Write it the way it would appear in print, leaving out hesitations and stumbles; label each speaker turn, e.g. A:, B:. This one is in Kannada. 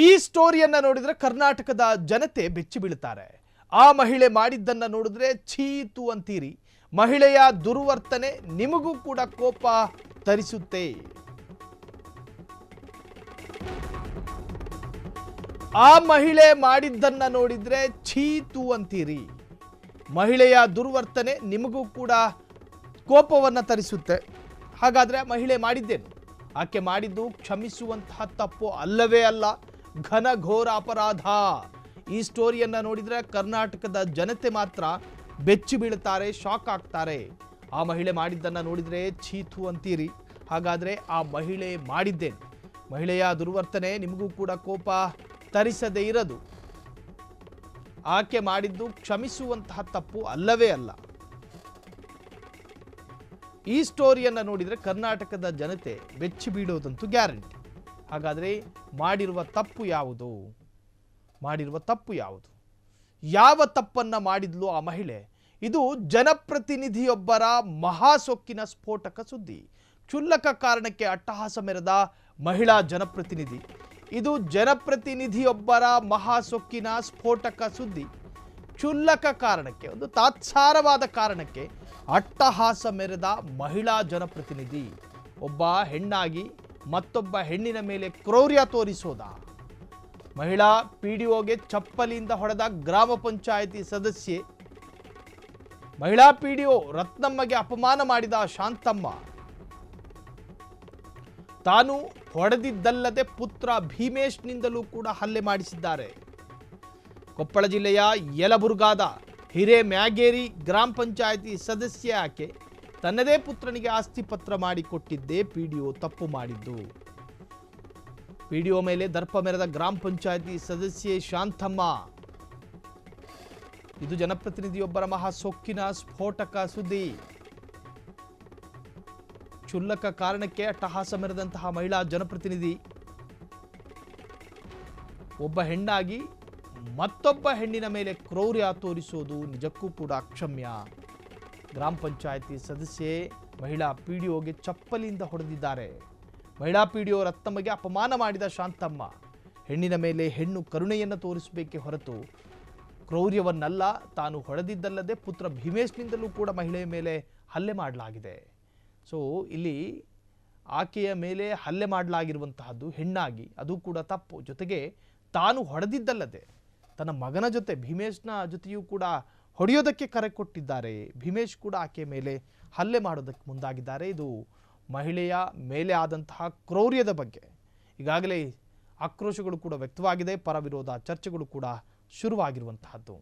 A: ಈ ಸ್ಟೋರಿಯನ್ನ ನೋಡಿದ್ರೆ ಕರ್ನಾಟಕದ ಜನತೆ ಬೆಚ್ಚಿ ಬೀಳುತ್ತಾರೆ. ಆ ಮಹಿಳೆ ಮಾಡಿದ್ದನ್ನ ನೋಡಿದ್ರೆ ಛೀತು ಅಂತೀರಿ. ಮಹಿಳೆಯ ದುರ್ವರ್ತನೆ ನಿಮಗೂ ಕೂಡ ಕೋಪ ತರಿಸುತ್ತೆ. ಆ ಮಹಿಳೆ ಮಾಡಿದ್ದನ್ನ ನೋಡಿದ್ರೆ ಛೀತು ಅಂತೀರಿ. ಮಹಿಳೆಯ ದುರ್ವರ್ತನೆ ನಿಮಗೂ ಕೂಡ ಕೋಪವನ್ನ ತರಿಸುತ್ತೆ. ಹಾಗಾದ್ರೆ ಮಹಿಳೆ ಮಾಡಿದ್ದೇನು? ಆಕೆ ಮಾಡಿದ್ದು ಕ್ಷಮಿಸುವಂತಹ ತಪ್ಪು ಅಲ್ಲವೇ ಅಲ್ಲ, ಘನಘೋರ ಅಪರಾಧ. ಈ ಸ್ಟೋರಿಯನ್ನ ನೋಡಿದ್ರೆ ಕರ್ನಾಟಕದ ಜನತೆ ಮಾತ್ರ ಬೆಚ್ಚಿ ಬೀಳುತ್ತಾರೆ, ಶಾಕ್ ಆಗ್ತಾರೆ. ಆ ಮಹಿಳೆ ಮಾಡಿದ್ದನ್ನ ನೋಡಿದ್ರೆ ಛೀತು ಅಂತೀರಿ. ಹಾಗಾದ್ರೆ ಆ ಮಹಿಳೆ ಮಾಡಿದ್ದೇನು? ಮಹಿಳೆಯ ದುರ್ವರ್ತನೆ ನಿಮಗೂ ಕೂಡ ಕೋಪ ತರಿಸದೇ ಇರದು. ಆಕೆ ಮಾಡಿದ್ದು ಕ್ಷಮಿಸುವಂತಹ ತಪ್ಪು ಅಲ್ಲವೇ ಅಲ್ಲ. ಈ ಸ್ಟೋರಿಯನ್ನ ನೋಡಿದ್ರೆ ಕರ್ನಾಟಕದ ಜನತೆ ಬೆಚ್ಚಿ ಬೀಳೋದಂತೂ ಗ್ಯಾರಂಟಿ. ಹಾಗಾದ್ರೆ ಮಾಡಿರುವ ತಪ್ಪು ಯಾವುದು? ಯಾವ ತಪ್ಪನ್ನ ಮಾಡಿದ್ಲು ಆ ಮಹಿಳೆ? ಇದು ಜನಪ್ರತಿನಿಧಿಯೊಬ್ಬರ ಮಹಾಸೊಕ್ಕಿನ ಸ್ಫೋಟಕ ಸುದ್ದಿ. ಕ್ಷುಲ್ಲಕ ಕಾರಣಕ್ಕೆ ಅಟ್ಟಹಾಸ ಮೆರೆದ ಮಹಿಳಾ ಜನಪ್ರತಿನಿಧಿ. ಇದು ಜನಪ್ರತಿನಿಧಿಯೊಬ್ಬರ ಮಹಾಸೊಕ್ಕಿನ ಸ್ಫೋಟಕ ಸುದ್ದಿ. ಕ್ಷುಲ್ಲಕ ಕಾರಣಕ್ಕೆ, ಒಂದು ತಾತ್ಸಾರವಾದ ಕಾರಣಕ್ಕೆ ಅಟ್ಟಹಾಸ ಮೆರೆದ ಮಹಿಳಾ ಜನಪ್ರತಿನಿಧಿ. ಒಬ್ಬ ಹೆಣ್ಣಾಗಿ ಮತ್ತೊಬ್ಬ ಹೆಣ್ಣಿನ ಮೇಲೆ ಕ್ರೌರ್ಯ ತೋರಿಸೋದ? ಮಹಿಳಾ ಪಿಡಿಒಗೆ ಚಪ್ಪಲಿಯಿಂದ ಹೊಡೆದ ಗ್ರಾಮ ಪಂಚಾಯಿತಿ ಸದಸ್ಯೆ. ಮಹಿಳಾ ಪಿಡಿಒ ರತ್ನಮ್ಮಗೆ ಅಪಮಾನ ಮಾಡಿದ ಶಾಂತಮ್ಮ. ತಾನು ಹೊಡೆದಿದ್ದಲ್ಲದೆ ಪುತ್ರ ಭೀಮೇಶ್ನಿಂದಲೂ ಕೂಡ ಹಲ್ಲೆ ಮಾಡಿಸಿದ್ದಾರೆ. ಕೊಪ್ಪಳ ಜಿಲ್ಲೆಯ ಯಲಬುರ್ಗಾದ ಹಿರೇಮ್ಯಾಗೇರಿ ಗ್ರಾಮ ಪಂಚಾಯಿತಿ ಸದಸ್ಯೆ ಆಕೆ. ತನ್ನದೇ ಪುತ್ರನಿಗೆ ಆಸ್ತಿ ಪತ್ರ ಮಾಡಿಕೊಟ್ಟಿದ್ದೇ ಪಿಡಿಒ ತಪ್ಪು ಮಾಡಿದ್ದು. ಪಿಡಿಒ ಮೇಲೆ ದರ್ಪ ಮೆರೆದ ಗ್ರಾಮ ಪಂಚಾಯಿತಿ ಸದಸ್ಯೆ ಶಾಂತಮ್ಮ. ಇದು ಜನಪ್ರತಿನಿಧಿಯೊಬ್ಬರ ಮಹಾ ಸೊಕ್ಕಿನ ಸ್ಫೋಟಕ ಸುದ್ದಿ. ಕ್ಷುಲ್ಲಕ ಕಾರಣಕ್ಕೆ ಅಟ್ಟಹಾಸ ಮೆರೆದಂತಹ ಮಹಿಳಾ ಜನಪ್ರತಿನಿಧಿ ಒಬ್ಬ ಹೆಣ್ಣಾಗಿ ಮತ್ತೊಬ್ಬ ಹೆಣ್ಣಿನ ಮೇಲೆ ಕ್ರೌರ್ಯ ತೋರಿಸೋದು ನಿಜಕ್ಕೂ ಕೂಡ ಅಕ್ಷಮ್ಯ. ಗ್ರಾಮ ಪಂಚಾಯಿತಿ ಸದಸ್ಯೆ ಮಹಿಳಾ ಪಿಡಿಒಗೆ ಚಪ್ಪಲಿಯಿಂದ ಹೊಡೆದಿದ್ದಾರೆ. ಮಹಿಳಾ ಪಿಡಿಒ ರತ್ನಮ್ಮಗೆ ಅಪಮಾನ ಮಾಡಿದ ಶಾಂತಮ್ಮ. ಹೆಣ್ಣಿನ ಮೇಲೆ ಹೆಣ್ಣು ಕರುಣೆಯನ್ನು ತೋರಿಸಬೇಕೇ ಹೊರತು ಕ್ರೌರ್ಯವನ್ನಲ್ಲ. ತಾನು ಹೊಡೆದಿದ್ದಲ್ಲದೆ ಪುತ್ರ ಭೀಮೇಶ್ನಿಂದಲೂ ಕೂಡ ಮಹಿಳೆಯ ಮೇಲೆ ಹಲ್ಲೆ ಮಾಡಲಾಗಿದೆ. ಸೊ ಇಲ್ಲಿ ಆಕೆಯ ಮೇಲೆ ಹಲ್ಲೆ ಮಾಡಲಾಗಿರುವಂತಹದ್ದು ಹೆಣ್ಣಾಗಿ, ಅದು ಕೂಡ ತಪ್ಪು. ಜೊತೆಗೆ ತಾನು ಹೊಡೆದಿದ್ದಲ್ಲದೆ ತನ್ನ ಮಗನ ಜೊತೆ ಭೀಮೇಶ್ನ ಜೊತೆಯೂ ಕೂಡ ಹೊಡೆಯೋದಕ್ಕೆ ಕರೆ ಕೊಟ್ಟಿದ್ದಾರೆ. ಭೀಮೇಶ್ ಕೂಡ ಆಕೆಯ ಮೇಲೆ ಹಲ್ಲೆ ಮಾಡೋದಕ್ಕೆ ಮುಂದಾಗಿದ್ದಾರೆ. ಇದು ಮಹಿಳೆಯ ಮೇಲೆ ಆದಂತಹ ಕ್ರೌರ್ಯದ ಬಗ್ಗೆ ಈಗಾಗಲೇ ಆಕ್ರೋಶಗಳು ಕೂಡ ವ್ಯಕ್ತವಾಗಿದೆ. ಪರ ವಿರೋಧ ಚರ್ಚೆಗಳು ಕೂಡ ಶುರುವಾಗಿರುವಂತಹದ್ದು.